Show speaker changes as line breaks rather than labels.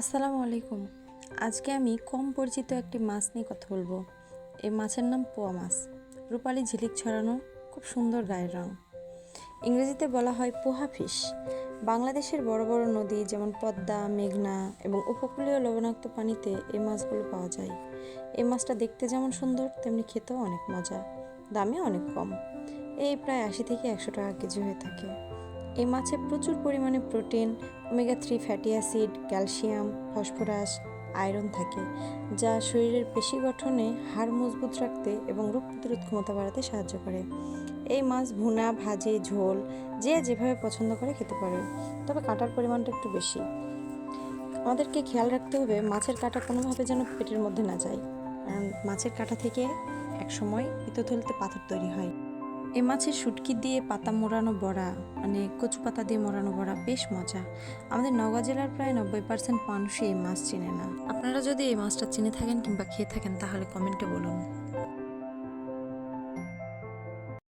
আসসালামু আলাইকুম। আজকে আমি কম পরিচিত একটি মাছ নিয়ে কথা বলবো। এই মাছের নাম পোয়া মাছ। রূপালি ঝিলিক ছড়ানো, খুব সুন্দর গায়ের রং। ইংরেজিতে বলা হয় পোহা ফিশ। বাংলাদেশের বড় বড় নদী যেমন পদ্মা, মেঘনা এবং উপকূলীয় লবণাক্ত পানিতে এই মাছগুলো পাওয়া যায়। এই মাছটা দেখতে যেমন সুন্দর তেমনি খেতেও অনেক মজা, দামে অনেক কম। এই প্রায় 80 থেকে 100 টাকা কেজি হয়ে থাকে। এই মাছে প্রচুর পরিমাণে protein, omega 3 fatty acid, calcium, phosphorus, iron থাকে, যা শরীরের পেশি গঠনে, হাড় মজবুত রাখতে এবং রোগ প্রতিরোধ ক্ষমতা বাড়াতে সাহায্য করে। এই মাছ ভুনা, ভাজি, ঝোল যে যেভাবে পছন্দ করে খেতে পারে, তবে কাঁটার পরিমাণটা একটু বেশি। আমাদেরকে খেয়াল রাখতে হবে মাছের কাঁটা কোনোভাবে যেন পেটের মধ্যে না যায়, কারণ মাছের কাঁটা থেকে একসময় পিত্তথলিতে পাথর তৈরি হয়। এই মাছের শুটকি দিয়ে পাতা মোড়ানো বড়া, মানে কচু পাতা দিয়ে মোড়ানো বড়া বেশ মজা। আমাদের নওগাঁ জেলার প্রায় 90% মানুষই এই মাছ চেনে না। আপনারা যদি এই মাছটা চিনে থাকেন কিংবা খেয়ে থাকেন তাহলে কমেন্টে বলুন।